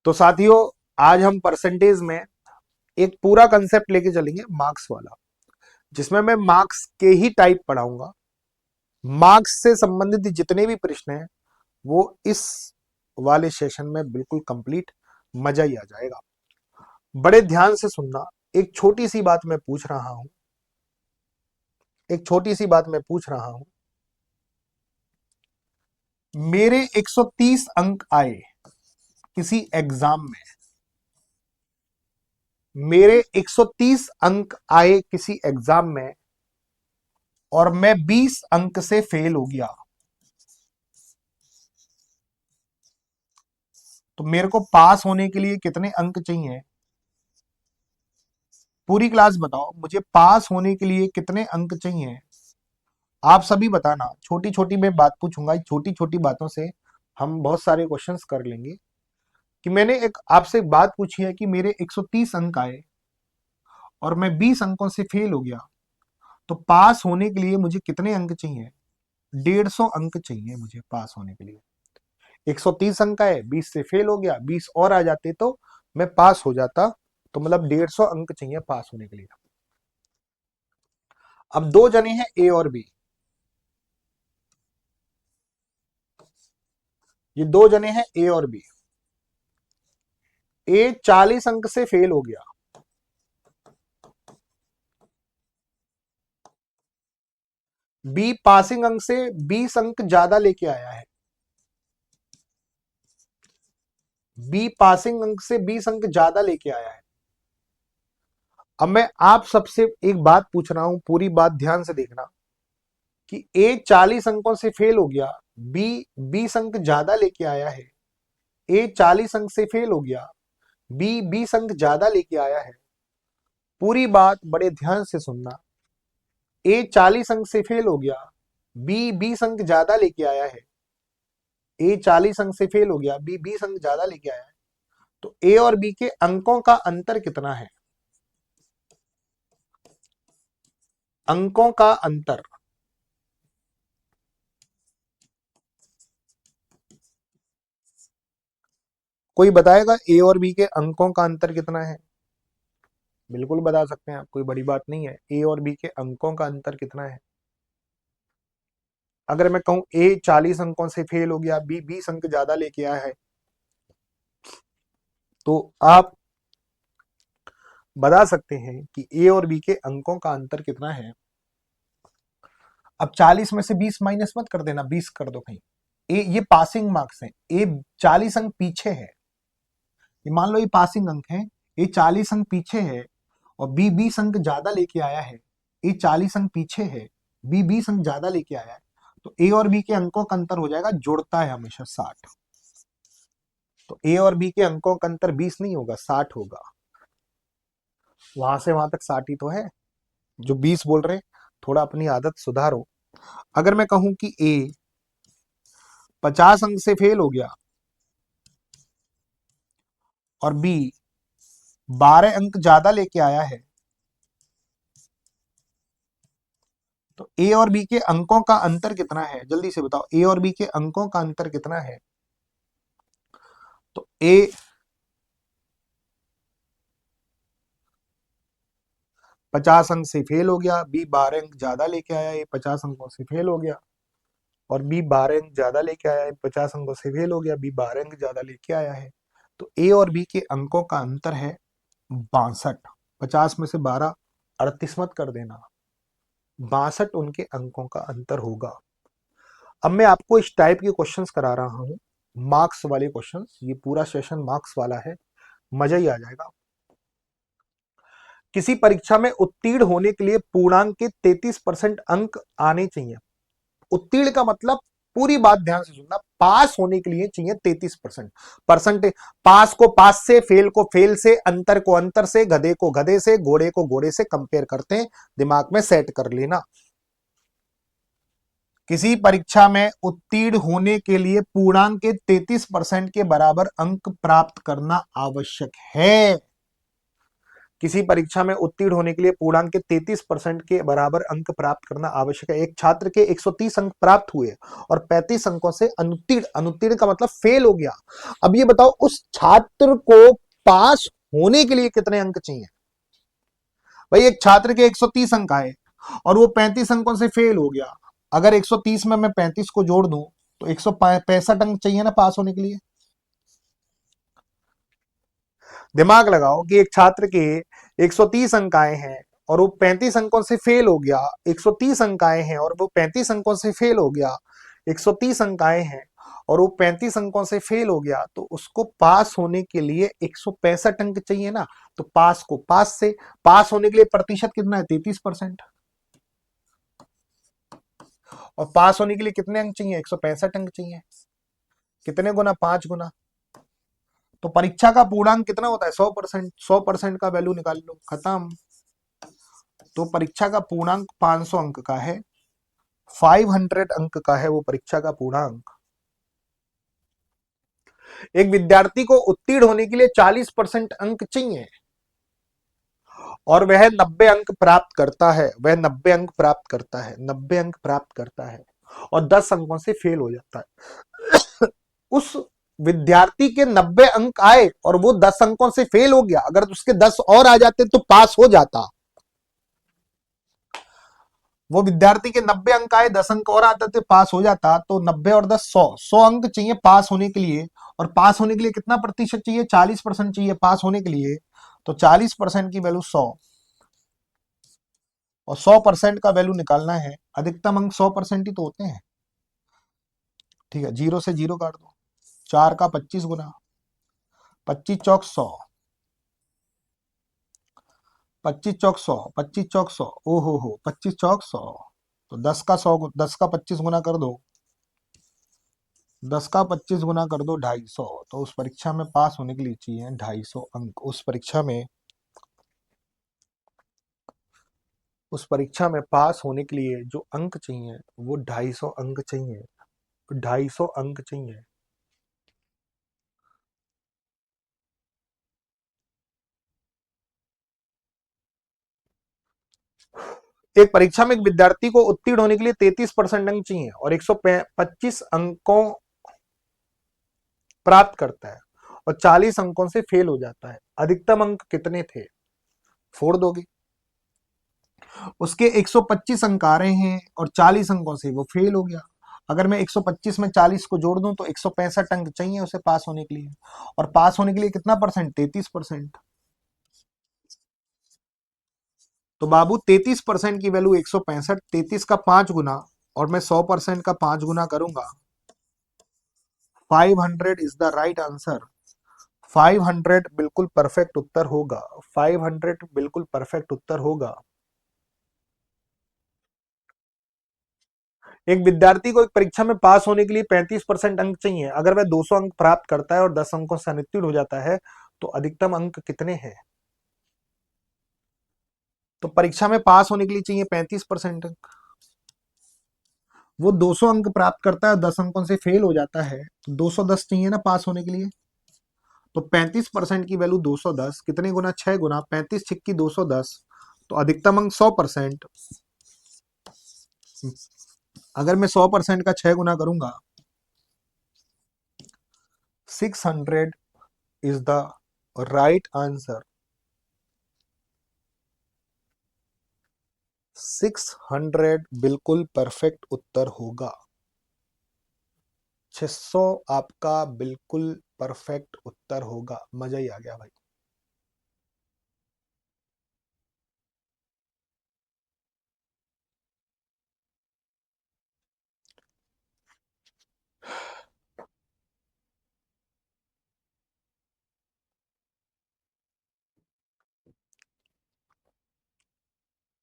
तो साथियों, आज हम परसेंटेज में एक पूरा कंसेप्ट लेके चलेंगे मार्क्स वाला, जिसमें मैं मार्क्स के ही टाइप पढ़ाऊंगा। मार्क्स से संबंधित जितने भी प्रश्न हैं वो इस वाले सेशन में बिल्कुल कंप्लीट, मजा ही आ जाएगा। बड़े ध्यान से सुनना। एक छोटी सी बात मैं पूछ रहा हूं, एक छोटी सी बात मैं पूछ रहा हूं। मेरे 130 अंक आए किसी एग्जाम में, मेरे 130 अंक आए किसी एग्जाम में और मैं 20 अंक से फेल हो गया, तो मेरे को पास होने के लिए कितने अंक चाहिए? पूरी क्लास बताओ, मुझे पास होने के लिए कितने अंक चाहिए? आप सभी बताना। छोटी छोटी मैं बात पूछूंगा, छोटी छोटी बातों से हम बहुत सारे क्वेश्चंस कर लेंगे। कि मैंने एक आपसे एक बात पूछी है कि मेरे 130 अंक आए और मैं 20 अंकों से फेल हो गया, तो पास होने के लिए मुझे कितने अंक चाहिए? 150 अंक चाहिए मुझे पास होने के लिए। 130 अंक आए, 20 से फेल हो गया, 20 और आ जाते तो मैं पास हो जाता। तो मतलब 150 अंक चाहिए पास होने के लिए। अब दो जने हैं ए और बी, ये दो जने हैं ए और बी। ए 40 अंक से फेल हो गया, बी पासिंग अंक से 20 अंक ज्यादा लेके आया है। बी पासिंग अंक से 20 अंक ज्यादा लेके आया है। अब मैं आप सबसे एक बात पूछ रहा हूं, पूरी बात ध्यान से देखना। कि ए 40 अंकों से फेल हो गया, बी 20 अंक ज्यादा लेके आया है। ए 40 अंक से फेल हो गया, बी 20 अंक ज्यादा लेके आया है। पूरी बात बड़े ध्यान से सुनना। ए 40 अंक से फेल हो गया, बी 20 अंक ज्यादा लेके आया है। ए 40 अंक से फेल हो गया, बी 20 अंक ज्यादा लेके आया है। तो ए और बी के अंकों का अंतर कितना है? अंकों का अंतर। कोई बताएगा ए और बी के अंकों का अंतर कितना है? बिल्कुल बता सकते हैं आप, कोई बड़ी बात नहीं है। ए और बी के अंकों का अंतर कितना है? अगर मैं कहूं ए 40 अंकों से फेल हो गया, बी 20 अंक ज्यादा लेके आया है, तो आप बता सकते हैं कि ए और बी के अंकों का अंतर कितना है। अब 40 में से 20 माइनस मत कर देना, 20 कर दो कहीं। ए ये पासिंग मार्क्स है, ए 40 अंक पीछे है। ये मान लो ये पासिंग अंक है, ए 40 अंक पीछे है और बी 20 अंक ज्यादा लेके आया है। ए 40 अंक पीछे है, बी 20 अंक ज्यादा लेके आया है। तो ए और बी के अंकों का अंतर हो जाएगा, जुड़ता है हमेशा 60। तो ए और बी के अंकों का अंतर 20 नहीं होगा, 60 होगा। वहां से वहां तक 60 ही तो है। जो 20 बोल रहे हैं, थोड़ा अपनी आदत सुधारो। अगर मैं कहूं कि ए 50 अंक से फेल हो गया और बी 12 अंक ज्यादा लेके आया है, तो ए और बी के अंकों का अंतर कितना है? जल्दी से बताओ, ए और बी के अंकों का अंतर कितना है? तो ए 50 अंक से फेल हो गया, बी 12 अंक ज्यादा लेके आया, ए 50 अंकों से फेल हो गया। और बी 12 अंक ज्यादा लेके आया है, 50 अंकों से फेल हो गया, बी 12 अंक ज्यादा लेके आया है। तो ए और बी के अंकों का अंतर है 62। 50 में से 12 38 मत कर देना, 62 उनके अंकों का अंतर होगा। अब मैं आपको इस टाइप के क्वेश्चंस करा रहा हूं, मार्क्स वाले क्वेश्चंस। ये पूरा सेशन मार्क्स वाला है, मजा ही आ जाएगा। किसी परीक्षा में उत्तीर्ण होने के लिए पूर्णांक के 33% अंक आने चाहिए। उत्तीर्ण का मतलब, पूरी बात ध्यान से सुनना, पास होने के लिए चाहिए 33%। परसेंट, पास को पास से, फेल को फेल से, अंतर को अंतर से, गधे को गधे से, घोड़े को घोड़े से कंपेयर करते हैं। दिमाग में सेट कर लेना। किसी परीक्षा में उत्तीर्ण होने के लिए पूर्णांक के 33% के बराबर अंक प्राप्त करना आवश्यक है। किसी परीक्षा में उत्तीर्ण होने के लिए पूर्णांक के 33% के बराबर अंक प्राप्त करना आवश्यक है। एक छात्र के 130 अंक प्राप्त हुए और 35 अंकों से अनुत्तीर्ण, अनुत्तीर्ण का मतलब फेल हो गया। अब ये बताओ उस छात्र को पास होने के लिए कितने अंक चाहिए? भाई एक छात्र के 130 अंक आए और वो 35 अंकों से फेल हो गया। अगर 130 में मैं 35 को जोड़ दूं तो 165 अंक चाहिए ना पास होने के लिए। दिमाग लगाओ कि एक छात्र के 130 अंक आए हैं और वो 35 अंकों से फेल हो गया। 130 अंक आए हैं और वो 35 अंकों से फेल हो गया। 130 अंक आए हैं और वो 35 अंकों से फेल हो गया, तो उसको पास होने के लिए 165 अंक चाहिए ना। तो पास होने के लिए प्रतिशत कितना है? 33%। और पास होने के लिए कितने अंक चाहिए? 165 अंक चाहिए। कितने गुना? 5 गुना। तो परीक्षा का पूर्णांक कितना होता है? 100%। 100% का वैल्यू निकाल लो, खत्म। तो परीक्षा का पूर्णांक 500 अंक का है, 500 अंक का है वो परीक्षा का पूर्णांक। एक विद्यार्थी को उत्तीर्ण होने के लिए 40% अंक चाहिए और वह 90 अंक प्राप्त करता है। वह 90 अंक प्राप्त करता है, 90 अंक प्राप्त करता है और 10 अंकों से फेल हो जाता है। उस विद्यार्थी के 90 अंक आए और वो 10 अंकों से फेल हो गया। अगर उसके 10 और आ जाते तो पास हो जाता। वो विद्यार्थी के 90 अंक आए, 10 अंक और आते थे, पास हो जाता। तो 90 और 10 100 अंक चाहिए पास होने के लिए। और पास होने के लिए कितना प्रतिशत चाहिए? 40% चाहिए पास होने के लिए। तो 40% की वैल्यू 100 और 100% का वैल्यू निकालना है। अधिकतम अंक 100% ही तो होते हैं। ठीक है, जीरो से जीरो काट दो। 4 का 25 गुना, 25 चौक 100, 25 चौक 100, 25 चौक 100, ओ हो 25 चौक 100। तो 10 का 100, 10 का 25 गुना कर दो, 10 का 25 गुना कर दो 250। तो उस परीक्षा में पास होने के लिए चाहिए 250 अंक। उस परीक्षा में पास होने के लिए जो अंक चाहिए वो 250 अंक चाहिए। 250 अंक चाहिए। एक परीक्षा में एक विद्यार्थी को उत्तीर्ण होने के लिए 33% अंक चाहिए और 125 अंकों प्राप्त करता है और 40 अंकों से फेल हो जाता है। अधिकतम अंक कितने थे? फोड़ दोगे। उसके 125 अंक आ रहे हैं और 40 अंकों से वो फेल हो गया। अगर मैं 125 में 40 को जोड़ दूं तो 165 अंक चाहिए उसे पास होने के लिए। और पास होने के लिए कितना परसेंट? 33%। तो बाबू 33% की वैल्यू 165, 33 का 5 गुना और मैं 100% का 5 गुना करूंगा। 500 इज द राइट आंसर। 500 बिल्कुल परफेक्ट उत्तर होगा। 500 बिल्कुल परफेक्ट उत्तर होगा। एक विद्यार्थी को एक परीक्षा में पास होने के लिए 35% अंक चाहिए। अगर वह 200 अंक प्राप्त करता है और 10 अंकों से अनुत्तीर्ण हो जाता है तो अधिकतम अंक कितने हैं? तो परीक्षा में पास होने के लिए चाहिए 35% अंक। वो 200 अंक प्राप्त करता है, 10 अंकों से फेल हो जाता है, तो 210 चाहिए ना पास होने के लिए। तो 35% की वैल्यू 210, कितने गुना? 6 गुना, 35 छिक्की 210। तो अधिकतम अंक 100%। अगर मैं 100% का 6 गुना करूंगा, 600 इज द राइट आंसर। 600 बिल्कुल परफेक्ट उत्तर होगा। 600 आपका बिल्कुल परफेक्ट उत्तर होगा। मजा ही आ गया भाई।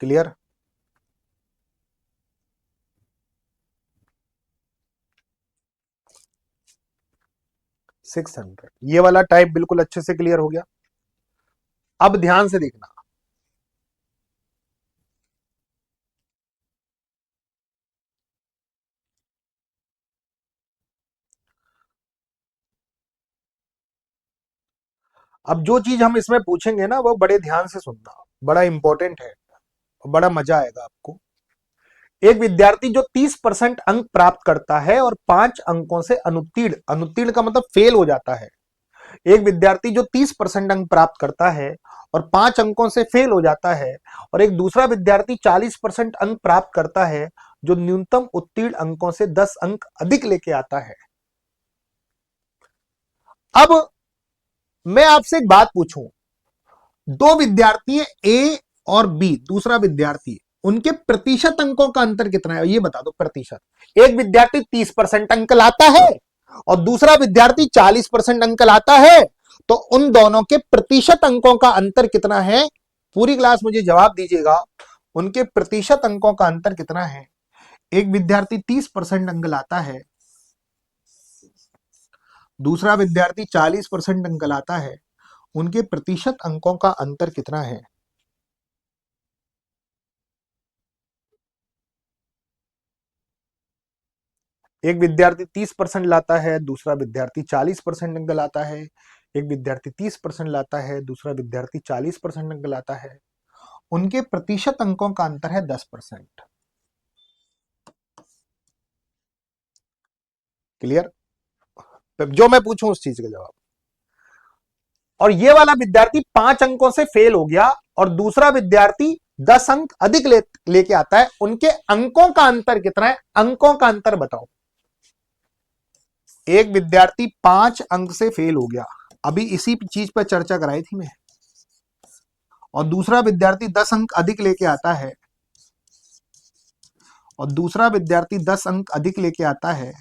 क्लियर? 600 ये वाला टाइप बिल्कुल अच्छे से क्लियर हो गया। अब ध्यान से देखना। अब जो चीज हम इसमें पूछेंगे ना वो बड़े ध्यान से सुनना, बड़ा इंपॉर्टेंट है, बड़ा मजा आएगा आपको। एक विद्यार्थी जो 30% अंक प्राप्त करता है और 5 अंकों से अनुत्तीर्ण, अनुत्तीर्ण का मतलब फेल हो जाता है। एक विद्यार्थी जो 30% अंक प्राप्त करता है और 5 अंकों से फेल हो जाता है, और एक दूसरा विद्यार्थी 40% अंक प्राप्त करता है जो न्यूनतम उत्तीर्ण अंकों से 10 अंक अधिक लेके आता है। अब मैं आपसे एक बात पूछूं, दो विद्यार्थी ए और बी, दूसरा विद्यार्थी, उनके प्रतिशत अंकों का अंतर कितना है ये बता दो, प्रतिशत। एक विद्यार्थी 30% अंक लाता है और दूसरा विद्यार्थी 40% अंक लाता है, तो उन दोनों के प्रतिशत अंकों का अंतर कितना है? पूरी क्लास मुझे जवाब दीजिएगा, उनके प्रतिशत अंकों का अंतर कितना है? एक विद्यार्थी 30% अंक लाता है, दूसरा विद्यार्थी 40% अंक लाता है, उनके प्रतिशत अंकों का अंतर कितना है? एक विद्यार्थी 30% लाता है, दूसरा विद्यार्थी 40% अंक लाता है। एक विद्यार्थी 30% लाता है, दूसरा विद्यार्थी 40% अंक लाता है, उनके प्रतिशत अंकों का अंतर है 10%। क्लियर? जो मैं पूछूं उस चीज का जवाब। और ये वाला विद्यार्थी 5 अंकों से फेल हो गया और दूसरा विद्यार्थी 10 अंक अधिक लेके आता है, उनके अंकों का अंतर कितना है? अंकों का अंतर बताओ। एक विद्यार्थी 5 अंक से फेल हो गया, अभी इसी चीज पर चर्चा कराई थी मैं, और दूसरा विद्यार्थी 10 अंक अधिक लेके आता है, और दूसरा विद्यार्थी 10 अंक अधिक लेके आता है,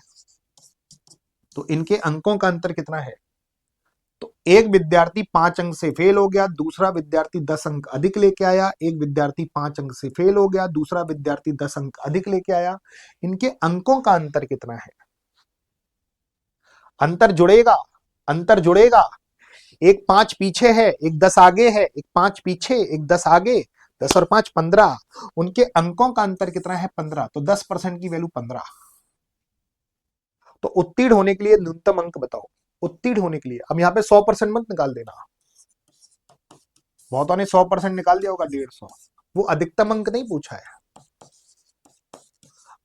तो इनके अंकों का अंतर कितना है? तो एक विद्यार्थी 5 अंक से फेल हो गया, दूसरा विद्यार्थी 10 अंक अधिक लेके आया, एक विद्यार्थी 5 अंक से फेल हो गया, दूसरा विद्यार्थी 10 अंक अधिक लेके आया, इनके अंकों का अंतर कितना है? अंतर जुड़ेगा, अंतर जुड़ेगा। एक 5 पीछे है, एक 10 आगे है, एक 5 पीछे, एक 10 आगे, 10 और 5 15, उनके अंकों का अंतर कितना है? 15, तो 10% की वैल्यू 15। तो उत्तीर्ण होने के लिए न्यूनतम अंक बताओ, उत्तीर्ण होने के लिए। अब यहां पे 100% मत निकाल देना, बहुतों ने 100% निकाल दिया होगा, 150। वो अधिकतम अंक नहीं पूछा है।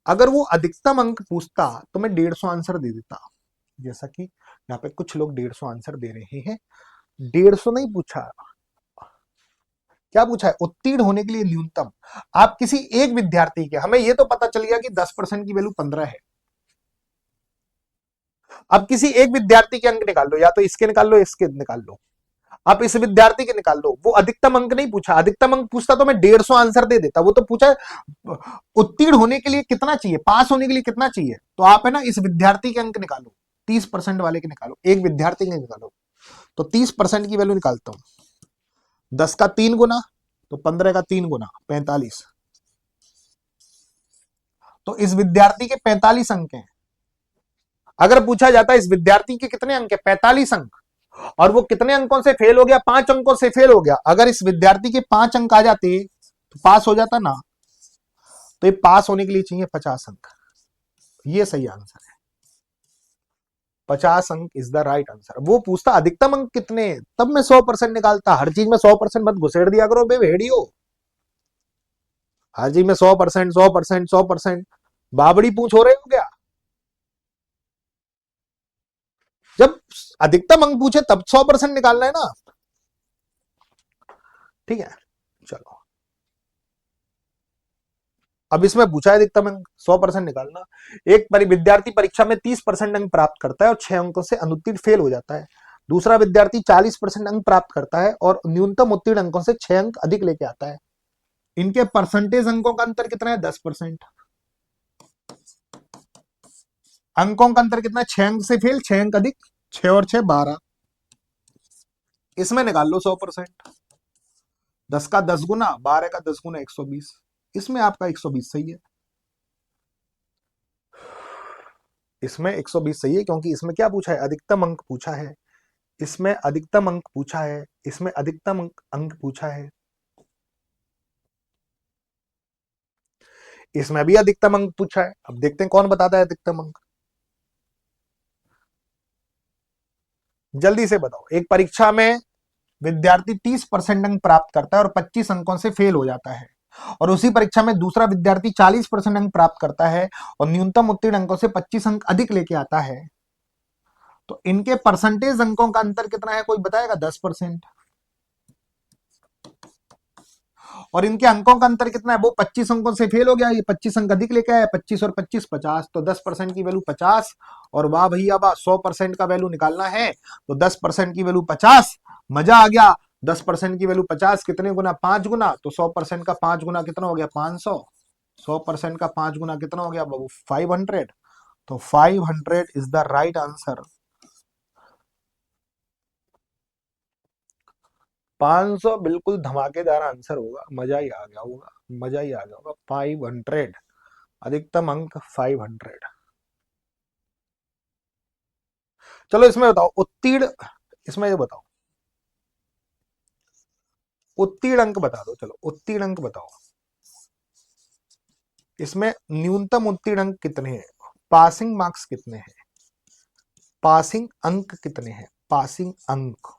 अगर वो अधिकतम अंक पूछता तो मैं 150 आंसर दे देता, जैसा कि यहाँ पे कुछ लोग 150 आंसर दे रहे हैं। 150 नहीं पूछा, क्या पूछा है? उत्तीर्ण होने के लिए न्यूनतम। आप किसी एक विद्यार्थी के, हमें यह तो पता चल गया कि 10% की वैल्यू 15 है। अब किसी एक विद्यार्थी के अंक निकाल लो, या तो इसके निकाल लो, इसके निकाल लो, आप इस विद्यार्थी के निकाल लो। वो अधिकतम अंक नहीं पूछा, अधिकतम अंक पूछता तो मैं 150 आंसर दे देता। वो तो पूछा उत्तीर्ण होने के लिए कितना चाहिए, पास होने के लिए कितना चाहिए। तो आप है ना इस विद्यार्थी के अंक निकालो, 30% वाले के निकालो, एक विद्यार्थी के निकालो। तो 30% की वैल्यू निकालता हूं, 10 का 3 गुना, तो 15 का 3 गुना 45। तो इस विद्यार्थी के 45 अंक हैं। अगर पूछा जाता है इस विद्यार्थी के कितने अंक है, 45 अंक, और वो कितने अंकों से फेल हो गया, 5 अंकों से फेल हो गया, अगर इस विद्यार्थी के 5 अंक आ जाते तो पास हो जाता ना। तो ये पास होने के लिए चाहिए 50 अंक, ये सही आंसर है। 50 अंक इज द राइट आंसर। वो पूछता अधिकतम अंक कितने, तब मैं 100% निकालता। हर चीज में 100% मत घुसेड़ दिया करो बे भेड़ियो, हर चीज में 100%, 100%, 100%, बाबड़ी पूछ हो रहे हो क्या? जब अधिकतम अंक पूछे तब 100% निकालना है ना। ठीक है, चलो। अब इसमें पूछा है अधिकतम अंक, 100% निकालना। एक विद्यार्थी परीक्षा में 30% अंक प्राप्त करता है और 6 अंकों से अनुत्तीर्ण फेल हो जाता है। दूसरा विद्यार्थी 40% अंक प्राप्त करता है और न्यूनतम उत्तीर्ण अंकों से 6 अंक अधिक लेके आता है। इनके परसेंटेज अंकों का अंतर कितना है? 10%। अंकों का अंतर कितना है? 6 अंक से फेल, 6 अंक अधिक, 6 और 6 12। इसमें निकाल लो 100%। 10 का 10 गुना, 12 का 10 गुना 120। इसमें आपका 120 सही है, इसमें 120 सही है, क्योंकि इसमें क्या पूछा है? अधिकतम अंक पूछा है। इसमें अधिकतम अंक पूछा है, इसमें अधिकतम अंक पूछा है, इसमें भी अधिकतम अंक पूछा है। अब देखते हैं कौन बताता है अधिकतम अंक। जल्दी से बताओ। एक परीक्षा में विद्यार्थी 30% अंक प्राप्त करता है और 25 अंकों से फेल हो जाता है, और उसी परीक्षा में दूसरा विद्यार्थी 40% अंक प्राप्त करता है और न्यूनतम उत्तीर्ण अंकों से 25 अंक अधिक लेके आता है, तो इनके परसेंटेज अंकों का अंतर कितना है, कोई बताएगा? 10%। और इनके अंकों का अंतर कितना है, वो 25 अंकों से फेल हो गया, ये 25 अंक अधिक लेके आया, 25 और 25 50, तो 10% की वैल्यू 50, और वाह भैया वाह, 100% का वैल्यू निकालना है तो 10% की वैल्यू 50, मजा आ गया। 10% की वैल्यू 50 कितने गुना, 5 गुना, तो 100% का 5 गुना कितना हो गया, 500। 100% का 5 गुना कितना हो गया बाबू, 500। तो 500 इज द राइट आंसर। 500 बिल्कुल धमाकेदार आंसर होगा, मजा ही आ गया होगा, मजा ही आ गया होगा। 500 अधिकतम अंक 500। चलो इसमें बताओ उत्तीर्ण, इसमें ये बताओ उत्तीर्ण अंक बता दो, चलो उत्तीर्ण अंक बताओ। इसमें न्यूनतम उत्तीर्ण अंक कितने हैं, पासिंग मार्क्स कितने हैं, पासिंग अंक कितने हैं, पासिंग अंक।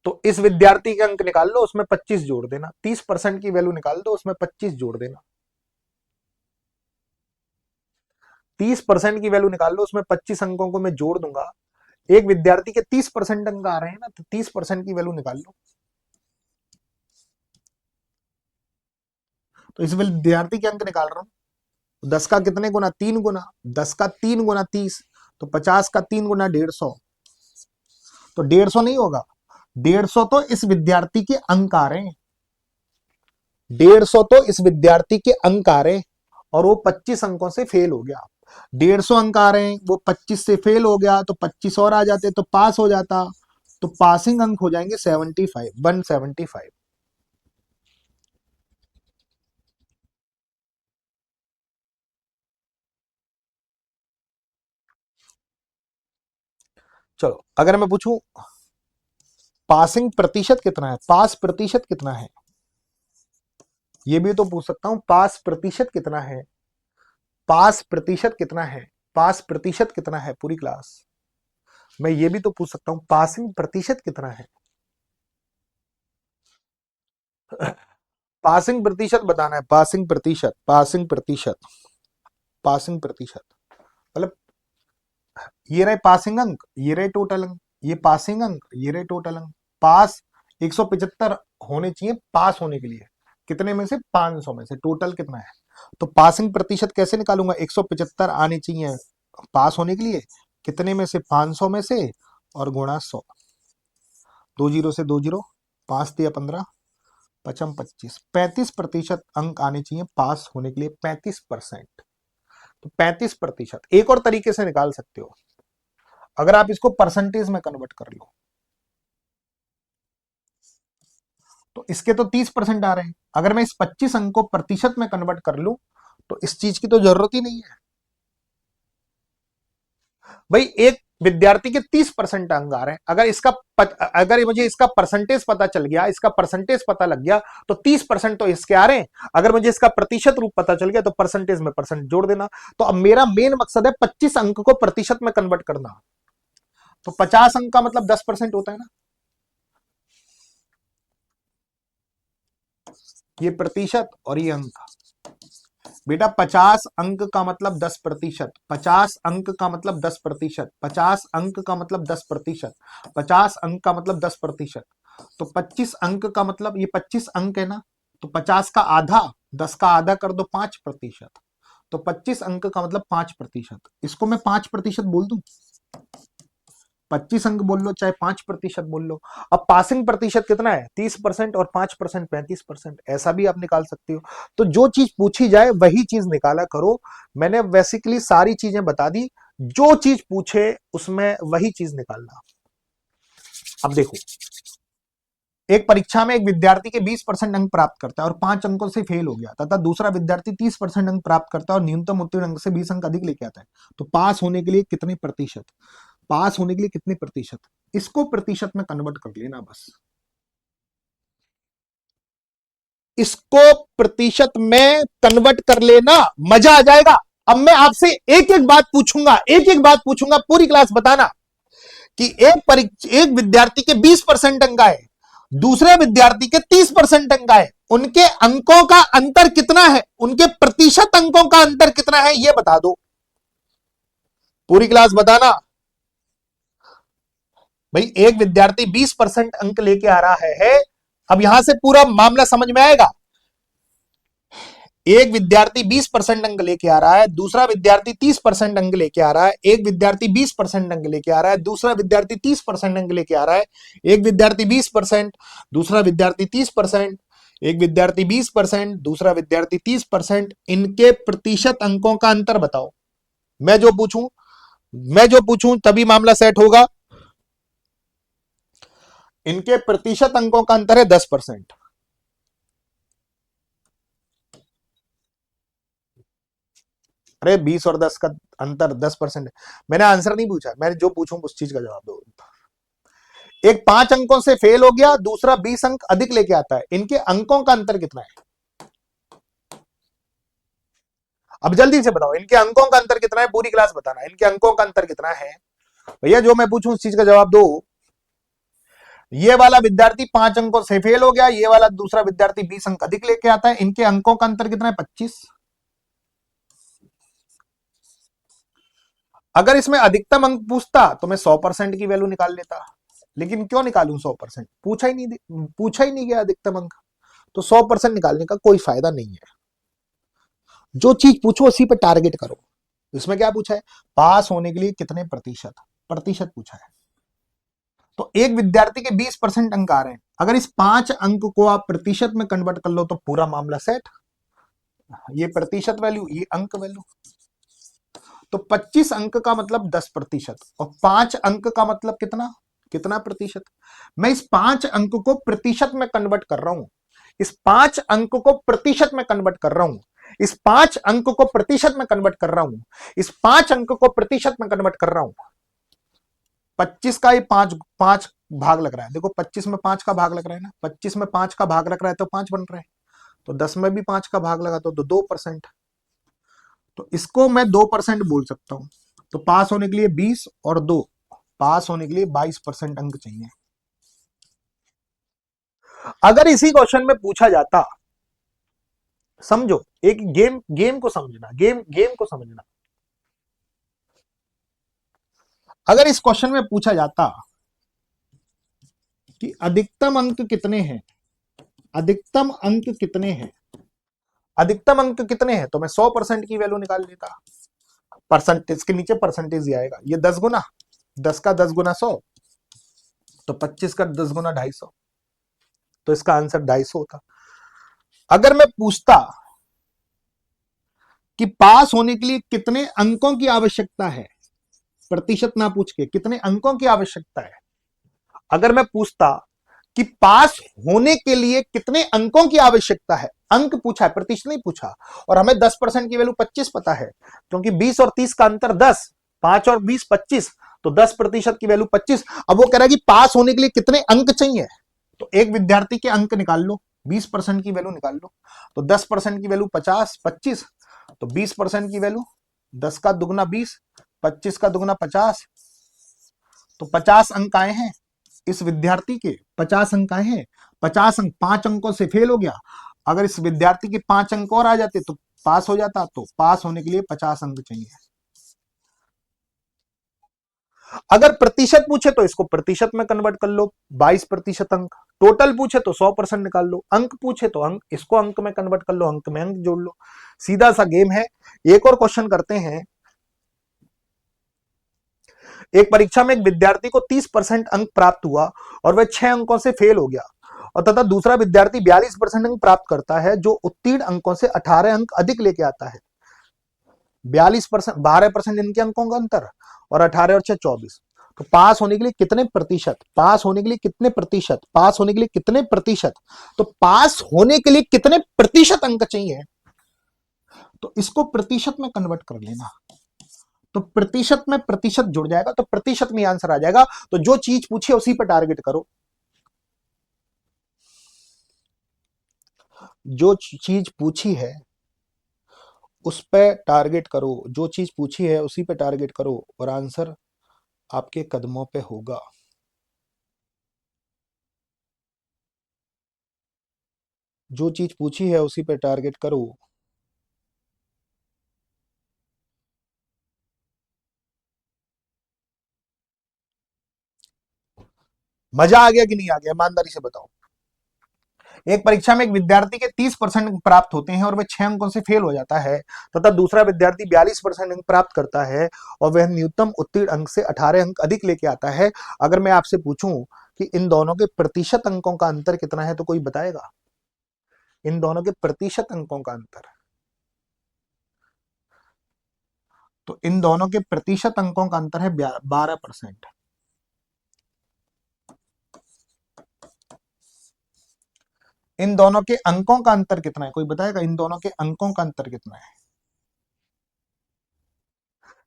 तो इस विद्यार्थी के अंक निकाल लो, उसमें 25 जोड़ देना, 30% की वैल्यू निकाल दो, उसमें 25 जोड़ देना। 30% की वैल्यू निकाल लो, उसमें 25 अंकों को मैं जोड़ दूंगा। एक विद्यार्थी के 30% अंक आ रहे हैं ना, तो 30% की वैल्यू निकाल लो। तो इस विद्यार्थी के अंक निकाल रहा हूं, 10 का कितने गुना, 3 गुना, 10 का 3 गुना 30, तो 50 का 3 गुना 150, तो 150 नहीं होगा, 150 तो इस विद्यार्थी के अंक आ रहे हैं, 150 तो इस विद्यार्थी के अंक आ रहे हैं, और वो 25 अंकों से फेल हो गया। 150 अंक आ रहे हैं, वो 25 से फेल हो गया, तो 25 और आ जाते तो पास हो जाता, तो पासिंग अंक हो जाएंगे 75, 175। चलो अगर मैं पूछूं पासिंग प्रतिशत कितना है, पास प्रतिशत कितना है, ये भी तो पूछ सकता हूं, पास प्रतिशत कितना है, पास प्रतिशत कितना है, पास प्रतिशत कितना है पूरी क्लास। मैं ये भी तो पूछ सकता हूं पासिंग प्रतिशत कितना है। पासिंग प्रतिशत बताना है, पासिंग प्रतिशत, पासिंग प्रतिशत, पासिंग प्रतिशत, मतलब ये रहे पासिंग अंक, ये रहे टोटल अंक, ये पासिंग अंक, ये रहे टोटल अंक। पास 175 होने चाहिए पास होने के लिए, कितने में से, 500 में से, टोटल कितना है। तो पासिंग प्रतिशत कैसे निकालूंगा, 175 आने चाहिए पास होने के लिए, कितने में से, 500 में से, और गुणा 100, 2 जीरो से 2 जीरो, 5 दिया 15, पचम 25, 35% अंक आने चाहिए पास होने के लिए, 35%। तो 35%, एक और तरीके से निकाल सकते हो, अगर आप इसको परसेंटेज में कन्वर्ट कर लो, तो इसके तो 30% आ रहे हैं, अगर मैं इस 25 अंक को प्रतिशत में कन्वर्ट कर लूं तो इस चीज की तो जरूरत ही नहीं है। भाई एक विद्यार्थी के 30% अंक आ रहे हैं, अगर मुझे इसका परसेंटेज पता चल गया, इसका परसेंटेज पता लग गया, तो 30% तो इसके आ रहे हैं, अगर मुझे इसका प्रतिशत रूप पता चल गया तो परसेंटेज में परसेंट जोड़ देना। तो अब मेरा मेन मकसद है 25 अंक को प्रतिशत में कन्वर्ट करना, तो 50 अंक का मतलब 10% होता है ना, ये प्रतिशत और ये अंक। बेटा 50 अंक का मतलब 10%, 50 अंक का मतलब 10%, 50 अंक का मतलब 10%, 50 अंक का मतलब 10%, तो 25 अंक का मतलब, ये 25 अंक है ना, तो 50 का आधा, 10 का आधा कर दो 5%, तो 25 अंक का मतलब 5%, इसको मैं 5% बोल दूं, 25 अंक बोल लो चाहे 5% बोल लो। अब पासिंग प्रतिशत कितना है, 30%, और 5% 35%, ऐसा भी आप निकाल सकते हो। तो जो चीज पूछी जाए वही चीज निकाला करो, मैंने बेसिकली सारी चीजें बता दी, जो चीज पूछे उसमें वही चीज निकालना। अब देखो, एक परीक्षा में एक विद्यार्थी के 20% अंक प्राप्त करता है और 5 अंकों से फेल हो गया, तथा दूसरा विद्यार्थी 30% अंक प्राप्त करता है और न्यूनतम उत्तीर्ण अंक से 20 अंक अधिक लेके आता है, तो पास होने के लिए कितने प्रतिशत, पास होने के लिए कितने प्रतिशत, इसको प्रतिशत में कन्वर्ट कर लेना बस। इसको प्रतिशत में कन्वर्ट कर लेना, मजा आ जाएगा। अब मैं आपसे एक एक बात पूछूंगा, एक एक बात पूछूंगा, पूरी क्लास बताना कि एक विद्यार्थी के 20% अंक आए, दूसरे विद्यार्थी के 30% अंक आए, उनके अंकों का अंतर कितना है, उनके प्रतिशत अंकों का अंतर कितना है, यह बता दो। पूरी क्लास बताना भाई। एक विद्यार्थी 20% अंक लेके आ रहा है। अब यहां से पूरा मामला समझ में आएगा। एक विद्यार्थी 20% अंक लेके आ रहा है, दूसरा विद्यार्थी 30% अंक लेके आ रहा है, एक विद्यार्थी 20% अंक लेके आ रहा है, दूसरा विद्यार्थी 30% अंक लेके आ रहा है, एक विद्यार्थी 20%, दूसरा विद्यार्थी 30%, एक विद्यार्थी 20%, दूसरा विद्यार्थी 30%। इनके प्रतिशत अंकों का अंतर बताओ। मैं जो पूछूं तभी मामला सेट होगा। इनके प्रतिशत अंकों का अंतर है 10%। अरे 20 और 10 का अंतर 10% है। मैंने आंसर नहीं पूछा, मैंने जो पूछूं उस चीज का जवाब दो। एक 5 अंकों से फेल हो गया, दूसरा 20 अंक अधिक लेके आता है, इनके अंकों का अंतर कितना है? अब जल्दी से बताओ, इनके अंकों का अंतर कितना है, पूरी क्लास बताना, इनके अंकों का अंतर कितना है भैया। जो मैं पूछूं उस चीज का जवाब दो। ये वाला विद्यार्थी 5 अंकों से फेल हो गया, ये वाला दूसरा विद्यार्थी 20 अंक अधिक लेके आता है, इनके अंकों का अंतर कितना है? 25। अगर इसमें अधिकतम अंक पूछता तो मैं 100% की वैल्यू निकाल लेता, लेकिन क्यों निकालूं 100%? पूछा ही नहीं गया अधिकतम अंक, तो 100% निकालने का कोई फायदा नहीं है। जो चीज पूछो उसी पर टारगेट करो। इसमें क्या पूछा है? पास होने के लिए कितने प्रतिशत, प्रतिशत पूछा है। तो एक विद्यार्थी के 20% अंक आ रहे हैं, अगर इस 5 अंक को आप प्रतिशत में कन्वर्ट कर लो तो पूरा मामला सेट। ये प्रतिशत वैल्यू, ये अंक वैल्यू। तो 25 अंक का मतलब 10% और 5 अंक का मतलब कितना, कितना प्रतिशत? मैं इस 5 अंक को प्रतिशत में कन्वर्ट कर रहा हूं, इस 5 अंक को प्रतिशत में कन्वर्ट कर रहा हूं, इस 5 अंक को प्रतिशत में कन्वर्ट कर रहा हूं, इस 5 अंक को प्रतिशत में कन्वर्ट कर रहा हूं। 25 का ही 5 भाग लग रहा है, देखो 25 में 5 का भाग लग रहा है ना, 25 में 5 का भाग लग रहा है तो 5 बन रहा है, तो 10 में भी 5 का भाग लगा तो 2%। तो इसको मैं 2% बोल सकता हूं। तो पास होने के लिए 20 और 2, पास होने के लिए 22% अंक चाहिए। अगर इसी क्वेश्चन में पूछा जाता, समझो एक गेम को समझना, गेम को समझना। अगर इस क्वेश्चन में पूछा जाता कि अधिकतम अंक कितने हैं, अधिकतम अंक कितने हैं, अधिकतम अंक कितने हैं, तो मैं 100% की वैल्यू निकाल लेता। परसेंटेज के नीचे परसेंटेज ही आएगा। ये 10 गुना, 10 का 10 गुना 100, तो 25 का 10 गुना 250, तो इसका आंसर 250 होता। अगर मैं पूछता कि पास होने के लिए कितने अंकों की आवश्यकता है, प्रतिशत ना पूछ के कितने अंकों की आवश्यकता है, अगर मैं पूछता कि पास होने के लिए कितने अंकों की आवश्यकता है, अंक पूछा है, प्रतिशत नहीं पूछा, और हमें 10% की वैल्यू 25 पता है, क्योंकि 20 और 30 का अंतर 10, 5 और 20 25, तो 10% की वैल्यू 25। अब वो कह रहा है कि पास होने के लिए कितने अंक चाहिए, तो एक विद्यार्थी के अंक निकाल लो, 20% की वैल्यू निकाल लो, तो 10% की वैल्यू 50, 25, तो 20% की वैल्यू 10 का दुगना 20, 25 का दुगना 50, तो 50 अंक आए हैं इस विद्यार्थी के, 50 अंक आए हैं। 50 अंक, 5 अंकों से फेल हो गया, अगर इस विद्यार्थी के 5 अंक और आ जाते तो पास हो जाता। तो पास होने के लिए 50 अंक चाहिए। अगर प्रतिशत पूछे तो इसको प्रतिशत में कन्वर्ट कर लो, 22% अंक। टोटल पूछे तो 100% निकाल लो, अंक पूछे तो अंक, इसको अंक में कन्वर्ट कर लो, अंक में अंक जोड़ लो। सीधा सा गेम है। एक और क्वेश्चन करते हैं। एक परीक्षा में एक विद्यार्थी को 30% अंक प्राप्त हुआ और वह 6 अंकों से फेल हो गया, और तथा दूसरा विद्यार्थी 42% अंक प्राप्त करता है, जो उत्तीर्ण अंकों से 18 अंक अधिक लेके आता है। 42%, 12% इनके अंकों का अंतर, और 18 और 6 24। तो पास होने के लिए कितने प्रतिशत, पास होने के लिए कितने प्रतिशत, पास होने के लिए कितने प्रतिशत, तो पास होने के लिए कितने प्रतिशत अंक चाहिए, तो इसको प्रतिशत में कन्वर्ट कर लेना, तो प्रतिशत में प्रतिशत जुड़ जाएगा, तो प्रतिशत में आंसर आ जाएगा। तो जो चीज पूछे उसी पर टारगेट करो। जो चीज पूछी है उस पे टारगेट करो, जो चीज पूछी है उसी पे टारगेट करो और आंसर आपके कदमों पे होगा। जो चीज पूछी है उसी पे टारगेट करो। मजा आ गया कि नहीं आ गया, ईमानदारी से बताओ। एक परीक्षा में एक विद्यार्थी के 30% अंक प्राप्त होते हैं और वह 6 अंकों से फेल हो जाता है, तथा दूसरा विद्यार्थी 42% अंक प्राप्त करता है और वह न्यूनतम उत्तीर्ण अंक से 18 अंक अधिक लेके आता है। अगर मैं आपसे पूछूं कि इन दोनों के प्रतिशत अंकों का अंतर कितना है, तो कोई बताएगा? इन दोनों के प्रतिशत अंकों का अंतर, तो इन दोनों के प्रतिशत अंकों का अंतर है 12%। इन दोनों के अंकों का अंतर कितना है, कोई बताएगा? इन दोनों के अंकों का अंतर कितना है?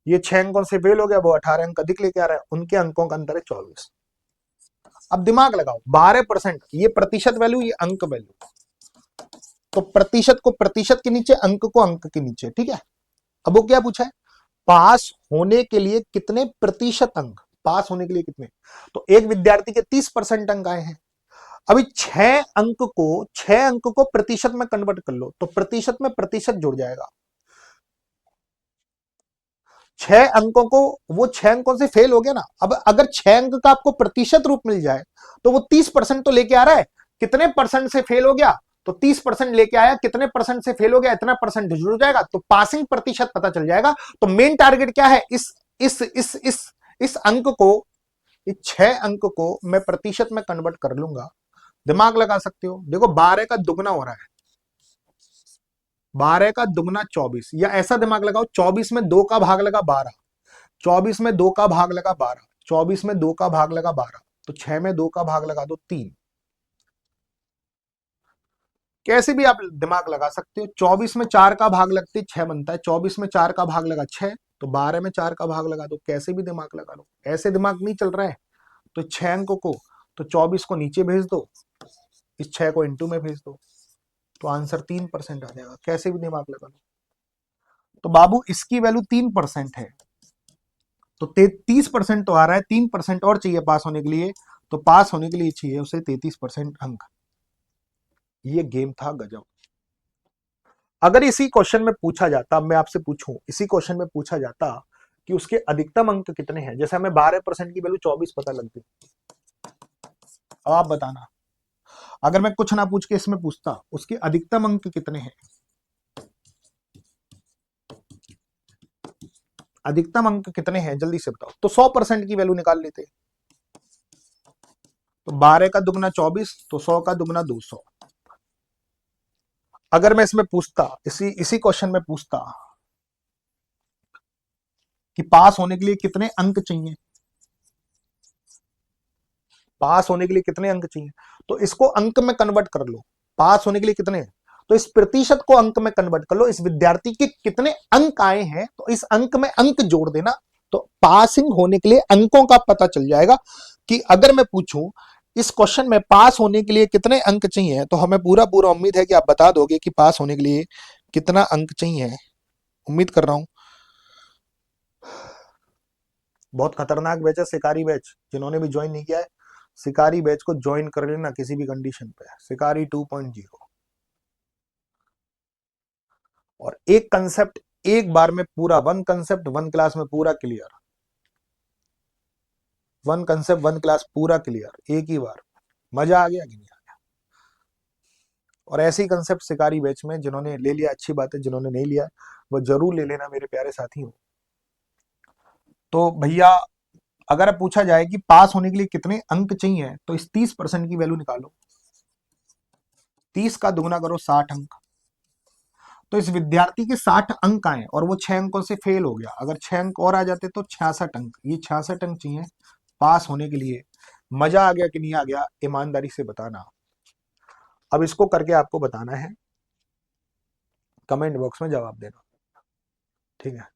ये 6 अंकों से फेल हो गया, वो 18 अंक अधिक लेके आ रहा है, उनके अंकों का अंतर है 24। अब दिमाग लगाओ, 12%, ये प्रतिशत वैल्यू, ये अंक वैल्यू, तो प्रतिशत को प्रतिशत के नीचे, अंक को अंक के नीचे, ठीक है। अब वो क्या पूछा है? पास होने के लिए कितने प्रतिशत अंक, पास होने के लिए कितने, तो एक विद्यार्थी के 30% अंक आए हैं। अभी 6 अंक को प्रतिशत में कन्वर्ट कर लो, तो प्रतिशत में प्रतिशत जुड़ जाएगा। 6 अंकों को, वो 6 अंकों से फेल हो गया ना, अब अगर 6 अंक का आपको प्रतिशत रूप मिल जाए तो वो 30% तो लेके आ रहा है, कितने परसेंट से फेल हो गया, तो 30% लेके आया, कितने परसेंट से फेल हो गया, इतना परसेंट जुड़ जाएगा, तो पासिंग प्रतिशत पता चल जाएगा। तो मेन टारगेट क्या है, इस अंक को, इस 6 अंक को मैं प्रतिशत में कन्वर्ट कर लूंगा। दिमाग लगा सकते हो, देखो 12 का दुगना हो रहा है, 12 का दुगना 24, या ऐसा दिमाग लगाओ, 24 में 2 का भाग लगा 12, 24 में 2 का भाग लगा 12, 24 में 2 का भाग लगा 12, तो 6 में 2 का भाग लगा दो 3। कैसे भी आप दिमाग लगा सकते हो। 24 में 4 का भाग लगते 6 बनता है, 24 में 4 का भाग लगा 6, तो 12 में 4 का भाग लगा दो, कैसे भी दिमाग लगा लो। ऐसे दिमाग नहीं चल रहा है तो 6 अंकों को, तो 24 को नीचे भेज दो, इस 6 को इंटू में भेज दो, तो आंसर 3% आ जाएगा, कैसे भी दिमाग लगा लो। तो बाबू इसकी वैल्यू 3% है, तो 30% तो आ रहा है, 3% और चाहिए पास होने के लिए, तो पास होने के लिए चाहिए उसे 33% अंक। ये गेम था गजब। अगर इसी क्वेश्चन में पूछा जाता, मैं आपसे पूछूं, इसी क्वेश्चन में पूछा जाता कि उसके अधिकतम अंक कितने हैं, जैसे हमें 12% की वैल्यू 24 पता लग गई, अब आप बताना, अगर मैं कुछ ना पूछ के इसमें पूछता उसके अधिकतम अंक कितने हैं, अधिकतम अंक कितने हैं जल्दी से बताओ, तो 100% की वैल्यू निकाल लेते। तो 12 का दुगना 24, तो 100 का दुगना 200। अगर मैं इसमें पूछता, इसी इसी क्वेश्चन में पूछता कि पास होने के लिए कितने अंक चाहिए, पास होने के लिए कितने अंक चाहिए, तो इसको अंक में कन्वर्ट कर लो, पास होने के लिए कितने, तो इस प्रतिशत को अंक में कन्वर्ट कर लो, इस विद्यार्थी के कितने अंक आए हैं तो इस अंक में अंक जोड़ देना, तो पासिंग होने के लिए अंकों का पता चल जाएगा। कि अगर मैं पूछूं इस क्वेश्चन में पास होने के लिए कितने अंक चाहिए, तो हमें पूरा पूरा उम्मीद है कि आप बता दोगे कि पास होने के लिए कितना अंक चाहिए, उम्मीद कर रहा हूं। बहुत खतरनाक बैच है शिकारी बैच, जिन्होंने भी ज्वाइन नहीं किया है शिकारी बैच को ज्वाइन कर लेना किसी भी कंडीशन पे, शिकारी 2.0। और एक कंसेप्ट एक बार में पूरा, वन कंसेप्ट वन क्लास में पूरा clear, one concept one class पूरा क्लियर एक ही बार। मजा आ गया कि नहीं आ गया? और ऐसे ही कंसेप्ट शिकारी बैच में जिन्होंने ले लिया अच्छी बात है, जिन्होंने नहीं लिया वो जरूर ले लेना मेरे प्यारे साथियों। तो भैया अगर पूछा जाए कि पास होने के लिए कितने अंक चाहिए, तो इस 30% की वैल्यू निकालो, 30 का दुगना करो 60 अंक, तो इस विद्यार्थी के 60 अंक आए और वो 6 अंकों से फेल हो गया, अगर 6 अंक और आ जाते तो 66 अंक, ये 66 अंक चाहिए पास होने के लिए। मजा आ गया कि नहीं आ गया, ईमानदारी से बताना। अब इसको करके आपको बताना है, कमेंट बॉक्स में जवाब देना, ठीक है।